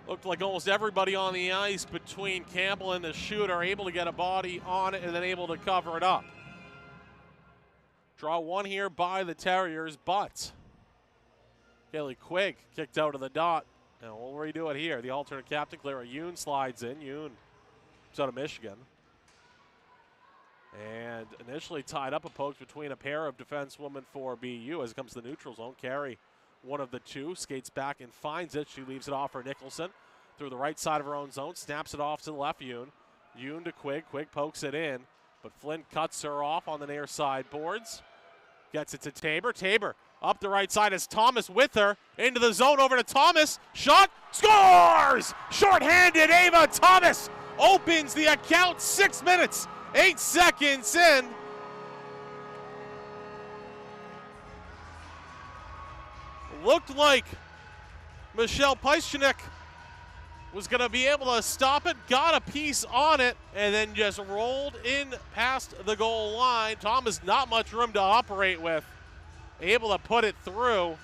Looked like almost everybody on the ice between Campbell and the shooter able to get a body on it and then able to cover it up. Draw one here by the Terriers, but Kelly Quigg kicked out of the dot. Now we'll redo it here. The alternate captain, Clara Yoon, slides in. Yoon is out of Michigan. And initially tied up a poke between a pair of defensewomen for BU as it comes to the neutral zone. Carey, one of the two, skates back and finds it. She leaves it off for Nicholson through the right side of her own zone, snaps it off to the left. Yoon to Quigg. Quigg pokes it in, but Flynn cuts her off on the near side boards. Gets it to Tabor. Tabor up the right side as Thomas with her. Into the zone, over to Thomas. Shot, scores! Short-handed Ava Thomas opens the account. 6 minutes, 8 seconds in. Looked like Michelle Peischenik was going to be able to stop it, got a piece on it, and then just rolled in past the goal line. Thomas, not much room to operate with, able to put it through.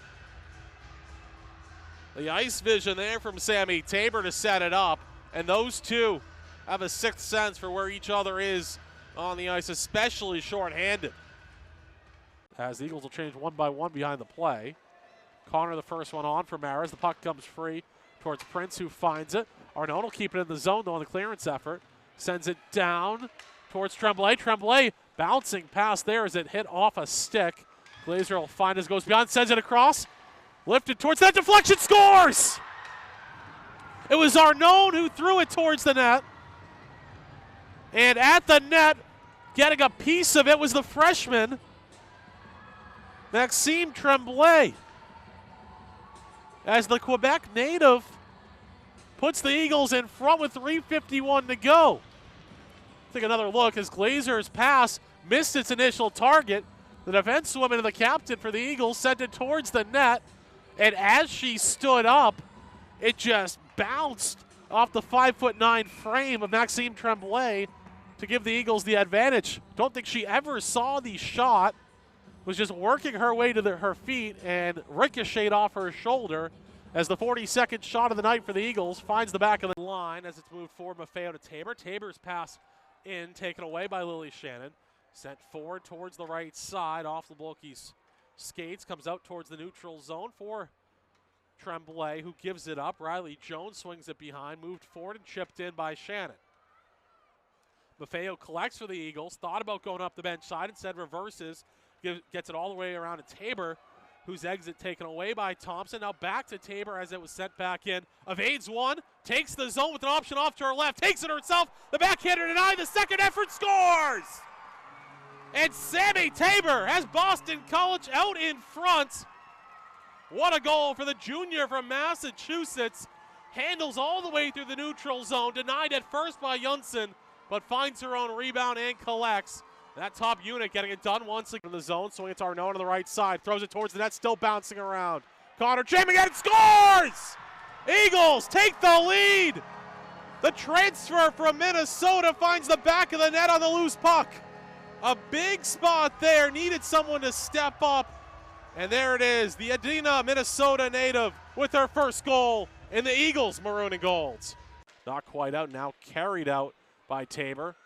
The ice vision there from Sammy Tabor to set it up, and those two have a sixth sense for where each other is on the ice, especially shorthanded. As the Eagles will change one by one behind the play. Connor the first one on for Maris. The puck comes free towards Prince, who finds it. Arnone will keep it in the zone, though, on the clearance effort. Sends it down towards Tremblay. Tremblay bouncing past there as it hit off a stick. Glazer will find it, goes beyond, sends it across. Lifted towards that deflection, scores! It was Arnone who threw it towards the net. And at the net, getting a piece of it was the freshman, Maxim Tremblay. As the Quebec native puts the Eagles in front with 3:51 to go. Take another look as Glazer's pass missed its initial target. The defensewoman and the captain for the Eagles sent it towards the net, and as she stood up, it just bounced off the 5'9" frame of Maxime Tremblay to give the Eagles the advantage. Don't think she ever saw the shot. Was just working her way to her feet and ricocheted off her shoulder as the 42nd shot of the night for the Eagles finds the back of the line as it's moved forward. Maffeo to Tabor. Tabor's pass in, taken away by Lily Shannon. Sent forward towards the right side off the Bulky's skates. Comes out towards the neutral zone for Tremblay, who gives it up. Riley Jones swings it behind, moved forward and chipped in by Shannon. Maffeo collects for the Eagles. Thought about going up the bench side, instead reverses. Gets it all the way around to Tabor, whose exit taken away by Thompson. Now back to Tabor as it was sent back in. Evades one, takes the zone with an option off to her left, takes it herself. The backhander denied, the second effort, scores! And Sammy Tabor has Boston College out in front. What a goal for the junior from Massachusetts. Handles all the way through the neutral zone, denied at first by Junssen, but finds her own rebound and collects. That top unit getting it done once again in the zone, swinging it to Arnone on the right side. Throws it towards the net, still bouncing around. Connor jamming it, scores! Eagles take the lead. The transfer from Minnesota finds the back of the net on the loose puck. A big spot there, needed someone to step up. And there it is, the Edina, Minnesota native with her first goal in the Eagles maroon and golds. Not quite out, now carried out by Tabor.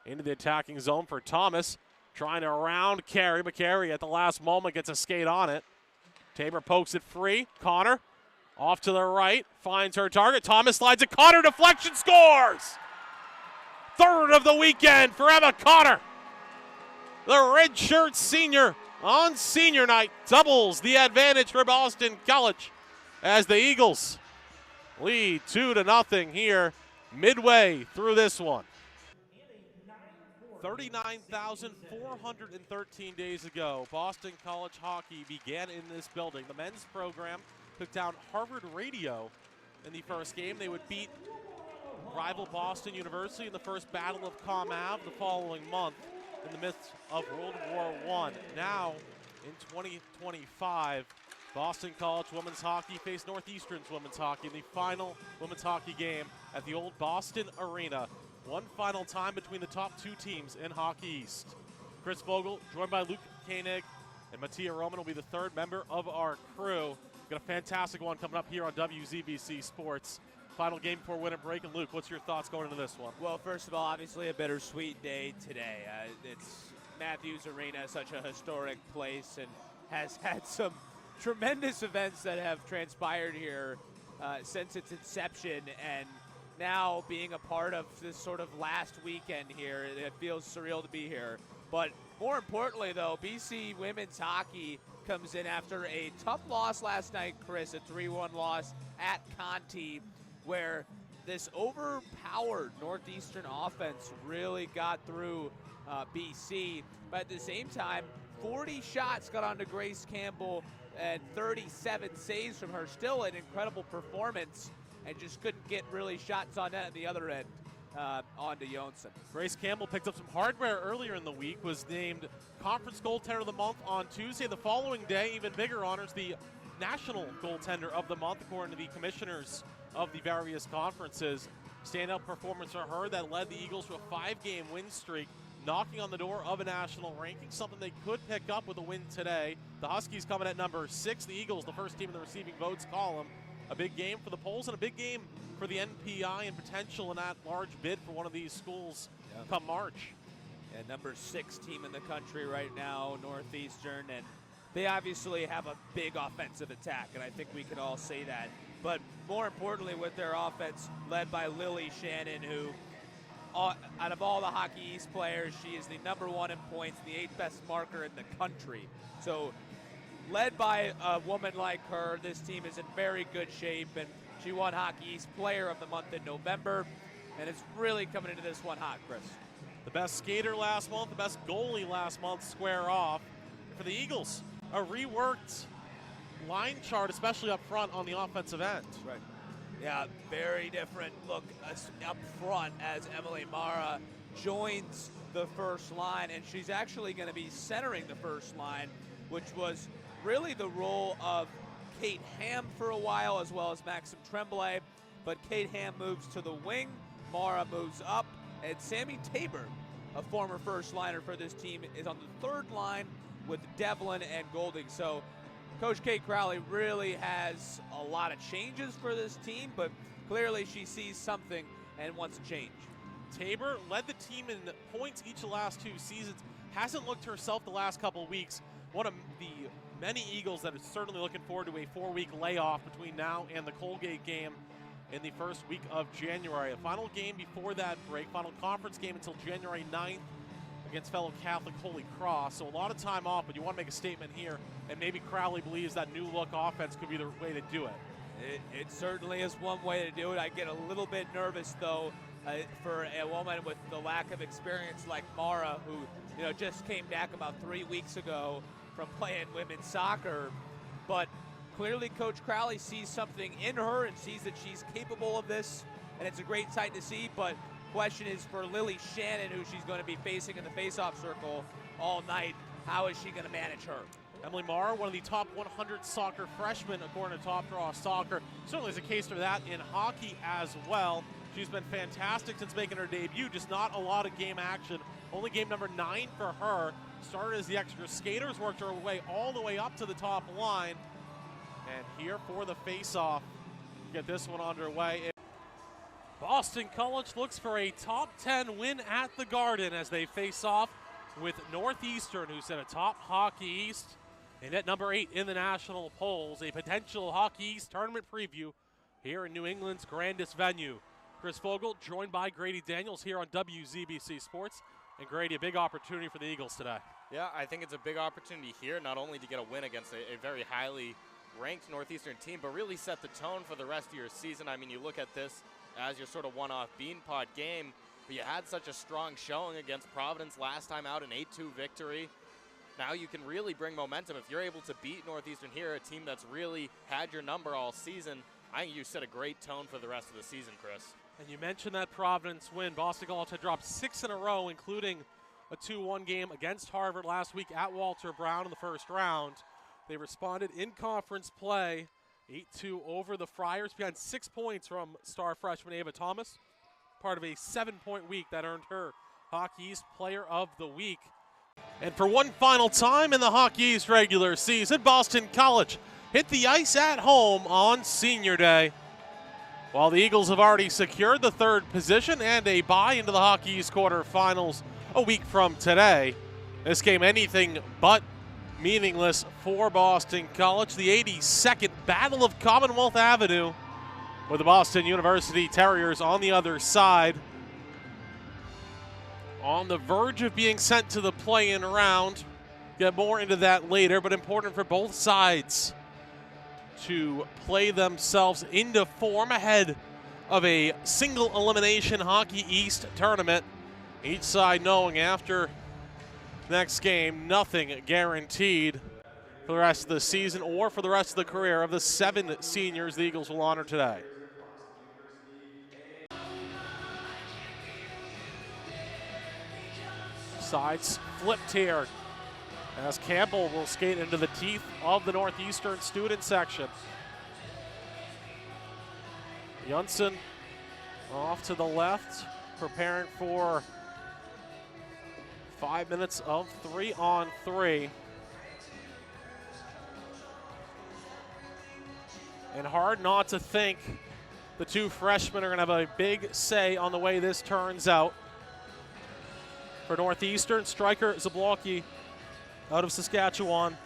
Into the attacking zone for Thomas. Trying to round Carey, but Carey at the last moment gets a skate on it. Tabor pokes it free. Connor off to the right. Finds her target. Thomas slides it. Connor deflection, scores! Third of the weekend for Emma Connor. The red shirt senior on senior night doubles the advantage for Boston College as the Eagles lead 2-0 here midway through this one. 39,413 days ago, Boston College hockey began in this building. The men's program took down Harvard Radio in the first game. They would beat rival Boston University in the first battle of Comm the following month in the midst of World War I. Now, in 2025, Boston College women's hockey faced Northeastern's women's hockey in the final women's hockey game at the old Boston Arena. One final time between the top two teams in Hockey East. Chris Vogel, joined by Luke Koenig, and Mattia Roman will be the third member of our crew. We've got a fantastic one coming up here on WZBC Sports Final game before winter break. And Luke, what's your thoughts going into this one? Well, first of all, obviously a bittersweet day today. It's Matthews Arena, such a historic place, and has had some tremendous events that have transpired here since its inception. And now being a part of this sort of last weekend here, it feels surreal to be here. But more importantly, though, BC women's hockey comes in after a tough loss last night, Chris, a 3-1 loss at Conti, where this overpowered Northeastern offense really got through BC. But at the same time, 40 shots got onto Grace Campbell and 37 saves from her. Still an incredible performance, and just couldn't get really shots on net at the other end onto Jonsson. Grace Campbell picked up some hardware earlier in the week, was named Conference Goaltender of the Month on Tuesday. The following day, even bigger honors, the National Goaltender of the Month, according to the commissioners of the various conferences. Standout performance for her that led the Eagles to a 5-game win streak, knocking on the door of a national ranking, something they could pick up with a win today. The Huskies coming at number 6. The Eagles, the first team in the receiving votes column. A big game for the polls and a big game for the NPI and potential in that large bid for one of these schools come March. And number 6 team in the country right now, Northeastern, and they obviously have a big offensive attack, and I think we can all say that. But more importantly, with their offense led by Lily Shannon, who out of all the Hockey East players, she is the #1 in points, the 8th best marker in the country. So led by a woman like her, this team is in very good shape, and she won Hockey East Player of the Month in November, and it's really coming into this one hot, Chris. The best skater last month, the best goalie last month square off. For the Eagles, a reworked line chart, especially up front on the offensive end. Right. Yeah, very different look up front as Emily Mara joins the first line, and she's actually going to be centering the first line, which was really the role of Kate Ham for a while, as well as Maxim Tremblay. But Kate Ham moves to the wing, Mara moves up, and Sammy Tabor, a former first liner for this team, is on the third line with Devlin and Golding. So Coach Kate Crowley really has a lot of changes for this team, but clearly she sees something and wants to change. Tabor led the team in points each of the last 2 seasons. Hasn't looked herself the last couple of weeks. One of the many Eagles that is certainly looking forward to a 4-week layoff between now and the Colgate game in the first week of January. A final game before that break, final conference game until January 9th against fellow Catholic Holy Cross. So a lot of time off, but you want to make a statement here, and maybe Crowley believes that new look offense could be the way to do it. It certainly is one way to do it. I get a little bit nervous, though, for a woman with the lack of experience like Mara, who just came back about 3 weeks ago from playing women's soccer. But clearly Coach Crowley sees something in her and sees that she's capable of this, and it's a great sight to see. But question is for Lily Shannon, who she's going to be facing in the face-off circle all night. How is she going to manage her? Emily Marr, one of the top 100 soccer freshmen according to Top Draw Soccer. Certainly is a case for that in hockey as well. She's been fantastic since making her debut, just not a lot of game action. Only game number 9 for her. Started as the extra skaters, worked her way all the way up to the top line. And here for the face-off, get this one underway. Boston College looks for a top 10 win at the Garden as they face off with Northeastern, who's in a top Hockey East and at number 8 in the national polls. A potential Hockey East tournament preview here in New England's grandest venue. Chris Vogel joined by Grady Daniels here on WZBC Sports. And Grady, a big opportunity for the Eagles today. Yeah, I think it's a big opportunity here, not only to get a win against a very highly ranked Northeastern team, but really set the tone for the rest of your season. I mean, you look at this as your sort of one-off Beanpot game, but you had such a strong showing against Providence last time out, an 8-2 victory. Now you can really bring momentum. If you're able to beat Northeastern here, a team that's really had your number all season, I think you set a great tone for the rest of the season, Chris. And you mentioned that Providence win. Boston College had dropped 6 in a row, including a 2-1 game against Harvard last week at Walter Brown in the first round. They responded in conference play, 8-2 over the Friars, behind 6 points from star freshman Ava Thomas, part of a 7-point week that earned her Hockey East Player of the Week. And for one final time in the Hockey East regular season, Boston College hit the ice at home on Senior Day. While the Eagles have already secured the third position and a bye into the Hockey East quarterfinals a week from today. This game anything but meaningless for Boston College. The 82nd Battle of Commonwealth Avenue with the Boston University Terriers on the other side. On the verge of being sent to the play-in round. Get more into that later, but important for both sides to play themselves into form ahead of a single elimination Hockey East tournament. Each side knowing after next game, nothing guaranteed for the rest of the season or for the rest of the career of the 7 seniors the Eagles will honor today. Sides flipped here as Campbell will skate into the teeth of the Northeastern student section. Johnson off to the left, preparing for 5 minutes of 3-on-3. And hard not to think the two freshmen are going to have a big say on the way this turns out. For Northeastern, striker Zablocki out of Saskatchewan.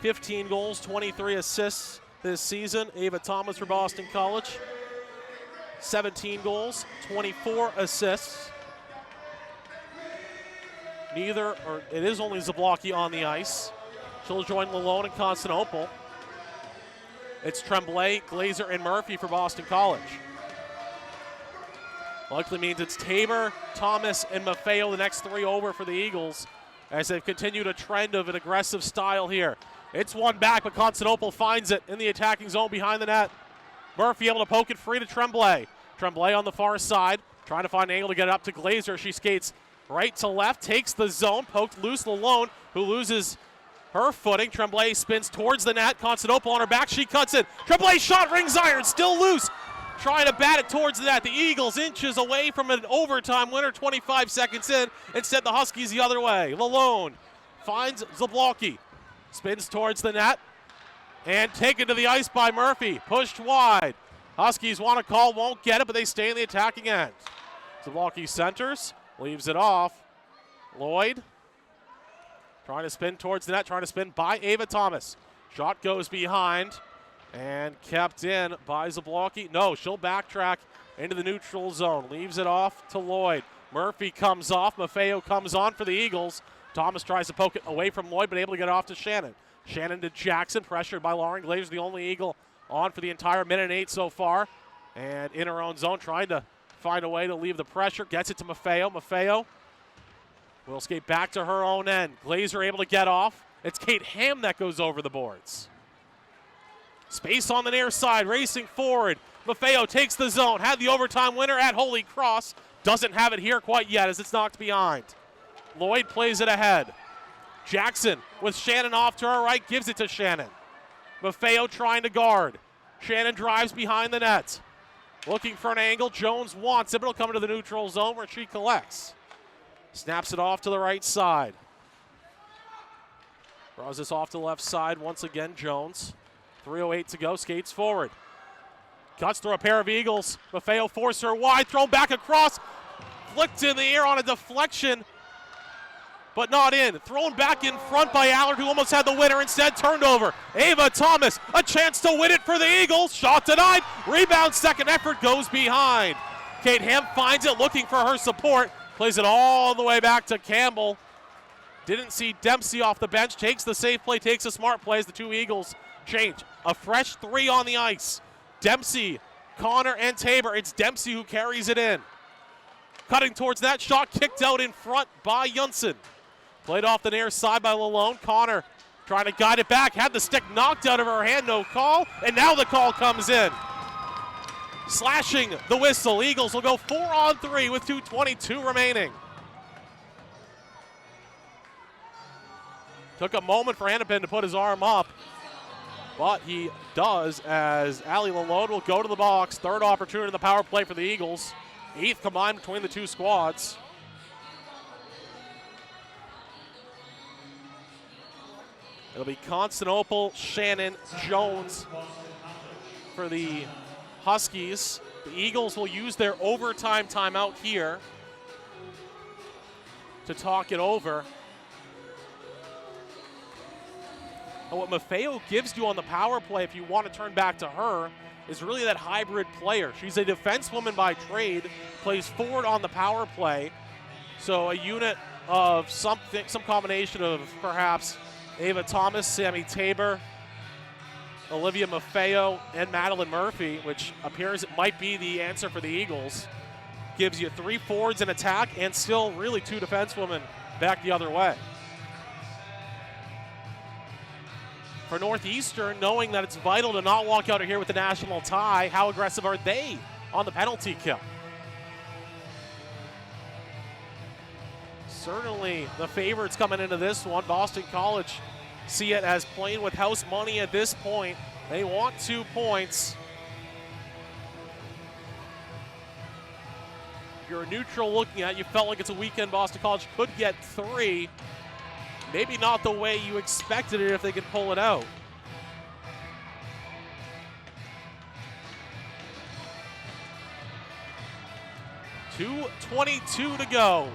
15 goals, 23 assists this season. Ava Thomas for Boston College. 17 goals, 24 assists. It is only Zablocki on the ice. She'll join Lalone and Constantinople. It's Tremblay, Glazer, and Murphy for Boston College. Likely means it's Tabor, Thomas, and Maffeo, the next 3 over for the Eagles, as they've continued a trend of an aggressive style here. It's one back, but Constantinople finds it in the attacking zone behind the net. Murphy able to poke it free to Tremblay. Tremblay on the far side, trying to find an angle to get it up to Glazer. She skates right to left, takes the zone, poked loose Lalone, who loses her footing. Tremblay spins towards the net. Constantinople on her back, she cuts it. Tremblay shot, rings iron, still loose. Trying to bat it towards the net. The Eagles inches away from an overtime winner, 25 seconds in. Instead, the Huskies the other way. Lalone finds Zablocki, spins towards the net, and taken to the ice by Murphy. Pushed wide. Huskies want to call, won't get it, but they stay in the attacking end. Zablocki centers, leaves it off. Lloyd trying to spin towards the net, trying to spin by Ava Thomas. Shot goes behind and kept in by Zablocki. No, she'll backtrack into the neutral zone. Leaves it off to Lloyd. Murphy comes off. Maffeo comes on for the Eagles. Thomas tries to poke it away from Lloyd, but able to get it off to Shannon. Shannon to Jackson, pressured by Lauren Glazer, the only Eagle on for the entire minute 8 so far. And in her own zone, trying to find a way to leave the pressure. Gets it to Maffeo. Maffeo will skate back to her own end. Glazer able to get off. It's Kate Ham that goes over the boards. Space on the near side, racing forward. Maffeo takes the zone, had the overtime winner at Holy Cross. Doesn't have it here quite yet as it's knocked behind. Lloyd plays it ahead. Jackson with Shannon off to her right, gives it to Shannon. Maffeo trying to guard. Shannon drives behind the net. Looking for an angle, Jones wants it, but it'll come into the neutral zone where she collects. Snaps it off to the right side. Draws this off to the left side once again, Jones. 3:08 to go, skates forward. Cuts through a pair of Eagles. Maffeo forces her wide, thrown back across. Flicked in the air on a deflection, but not in. Thrown back in front by Allard, who almost had the winner, instead turned over. Ava Thomas, a chance to win it for the Eagles. Shot denied. Rebound, second effort goes behind. Kate Ham finds it, looking for her support. Plays it all the way back to Campbell. Didn't see Dempsey off the bench. Takes the safe play, takes a smart play as the two Eagles change. A fresh 3 on the ice. Dempsey, Connor, and Tabor. It's Dempsey who carries it in. Cutting towards that shot, kicked out in front by Johnson. Played off the near side by Lalone. Connor trying to guide it back. Had the stick knocked out of her hand, no call. And now the call comes in. Slashing the whistle. Eagles will go 4-on-3 with 2:22 remaining. Took a moment for Hennepin to put his arm up, but he does as Ali Lalone will go to the box. Third opportunity in the power play for the Eagles. 8th combined between the two squads. It'll be Constantinople, Shannon, Jones for the Huskies. The Eagles will use their overtime timeout here to talk it over. And what Maffeo gives you on the power play, if you want to turn back to her, is really that hybrid player. She's a defensewoman by trade, plays forward on the power play. So a unit of some combination of perhaps Ava Thomas, Sammy Tabor, Olivia Maffeo, and Madeline Murphy, which appears it might be the answer for the Eagles. Gives you 3 forwards in attack and still really 2 defensewomen back the other way. For Northeastern, knowing that it's vital to not walk out of here with the national tie, how aggressive are they on the penalty kill? Certainly the favorites coming into this one. Boston College see it as playing with house money at this point. They want 2 points. If you're a neutral looking at it, you felt like it's a weekend Boston College could get 3. Maybe not the way you expected it if they can pull it out. .2:22 to go.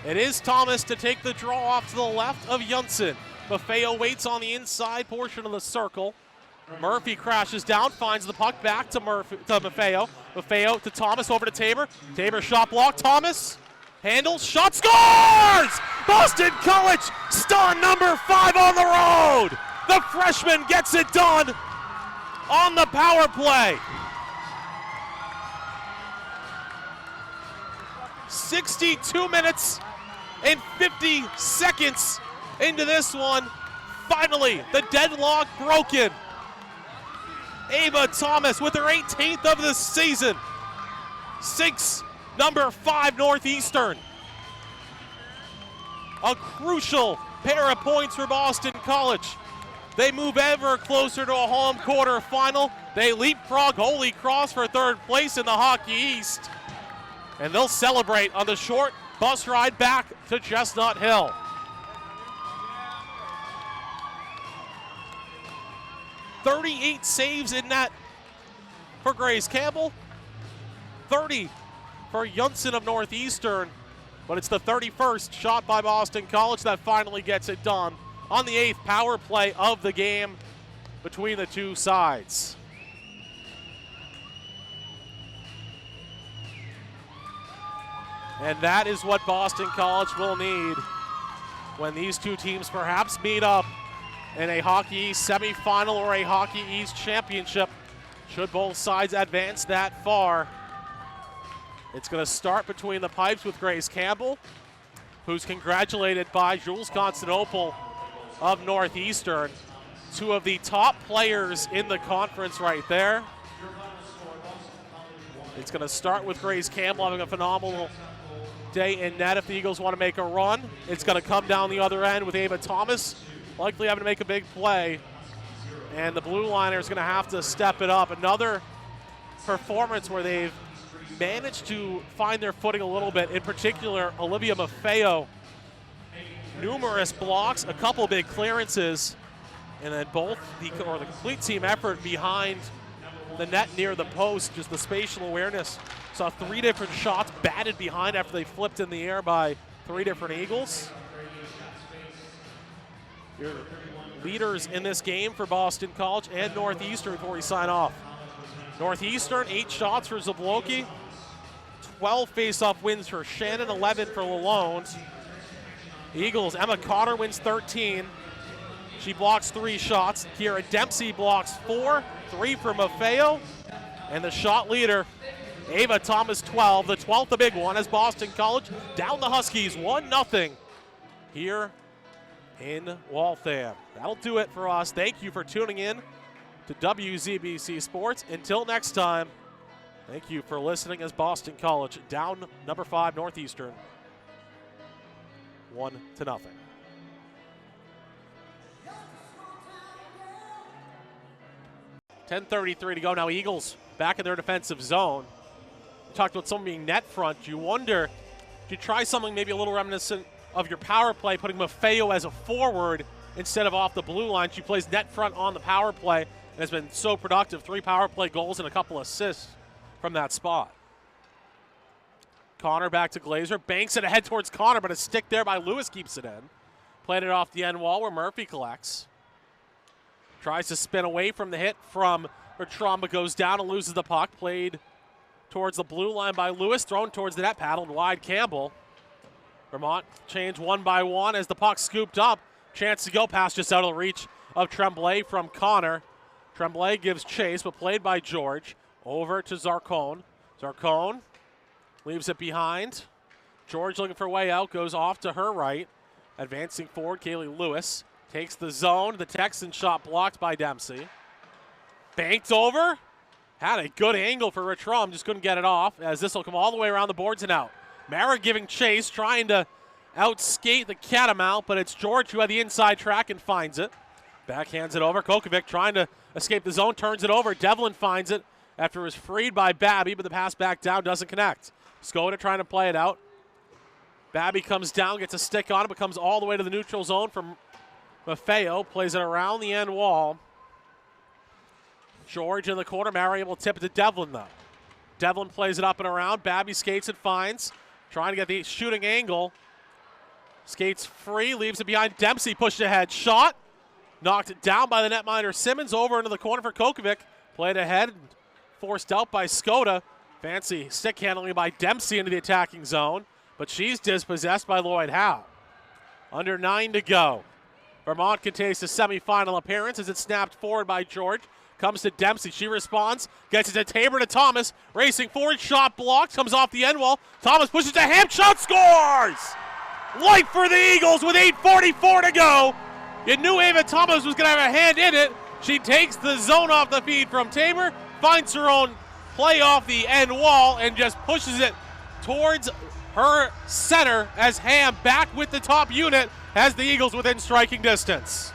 It is Thomas to take the draw off to the left of Junssen. Maffeo waits on the inside portion of the circle. Murphy crashes down, finds the puck back to Maffeo. Maffeo to Thomas, over to Tabor. Tabor shot block, Thomas handles, shot, scores! Boston College, star number 5 on the road. The freshman gets it done on the power play. 62 minutes and 50 seconds into this one. Finally, the deadlock broken. Ava Thomas with her 18th of the season sinks number 5 Northeastern. A crucial pair of points for Boston College. They move ever closer to a home quarterfinal. They leapfrog Holy Cross for 3rd place in the Hockey East. And they'll celebrate on the short bus ride back to Chestnut Hill. .38 saves in net for Grace Campbell. 30 for Junssen of Northeastern. But it's the 31st shot by Boston College that finally gets it done on the 8th power play of the game between the 2 sides. And that is what Boston College will need when these 2 teams perhaps meet up in a Hockey East semifinal or a Hockey East championship, should both sides advance that far. It's going to start between the pipes with Grace Campbell, who's congratulated by Jules Constantinople of Northeastern. 2 of the top players in the conference right there. It's going to start with Grace Campbell having a phenomenal day in net if the Eagles want to make a run. It's going to come down the other end with Ava Thomas likely having to make a big play. And the blue liner is going to have to step it up. Another performance where they've managed to find their footing a little bit. In particular, Olivia Maffeo, numerous blocks, a couple big clearances, and then the complete team effort behind the net near the post, just the spatial awareness. Saw 3 different shots batted behind after they flipped in the air by 3 different Eagles. Your leaders in this game for Boston College and Northeastern before we sign off. Northeastern, 8 shots for Zabloki, 12 face-off wins for Shannon, 11 for Lalonde. Eagles, Emma Cotter wins 13. She blocks 3 shots. Kiera Dempsey blocks 4, 3 for Maffeo. And the shot leader, Ava Thomas, 12. The 12th, the big one, as Boston College down the Huskies 1-0 here in Waltham. That'll do it for us. Thank you for tuning in to WZBC Sports. Until next time, thank you for listening as Boston College down number 5 Northeastern 1-0. 10:33 to go now. Eagles back in their defensive zone. We talked about someone being net front. You wonder, do you try something maybe a little reminiscent of your power play, putting Maffeo as a forward instead of off the blue line? She plays net front on the power play, has been so productive. 3 power play goals and a couple assists from that spot. Connor back to Glazer. Banks it ahead towards Connor, but a stick there by Lewis keeps it in. Played it off the end wall where Murphy collects. Tries to spin away from the hit from Bertram, but goes down and loses the puck. Played towards the blue line by Lewis. Thrown towards the net, paddled wide Campbell. Vermont changed 1 by 1 as the puck scooped up. Chance to go past just out of the reach of Tremblay from Connor. Tremblay gives chase, but played by George. Over to Zarcone. Zarcone leaves it behind. George looking for a way out, goes off to her right. Advancing forward, Kaylee Lewis takes the zone. The Texan shot blocked by Dempsey. Banked over. Had a good angle for Bertram, just couldn't get it off as this will come all the way around the boards and out. Mara giving chase, trying to outskate the Catamount, but it's George who had the inside track and finds it. Backhands it over. Kokovic trying to escape the zone, turns it over. Devlin finds it after it was freed by Babby, but the pass back down doesn't connect. Skoda trying to play it out. Babby comes down, gets a stick on it, but comes all the way to the neutral zone from Maffeo. Plays it around the end wall. George in the corner. Mara able to tip it to Devlin, though. Devlin plays it up and around. Babby skates and finds. Trying to get the shooting angle. Skates free, leaves it behind Dempsey, pushed ahead. Shot. Knocked it down by the netminder Simmons. Over into the corner for Kokovic. Played ahead. Forced out by Skoda. Fancy stick handling by Dempsey into the attacking zone. But she's dispossessed by Lloyd Howe. Under 9 to go. Vermont can taste a semifinal appearance as it's snapped forward by George. Comes to Dempsey. She responds. Gets it to Tabor to Thomas. Racing forward. Shot blocked. Comes off the end wall. Thomas pushes to Hampshire. Shot scores! Light for the Eagles with 8:44 to go. You knew Ava Thomas was going to have a hand in it. She takes the zone off the feed from Tabor. Finds her own play off the end wall and just pushes it towards her center as Ham back with the top unit has the Eagles within striking distance.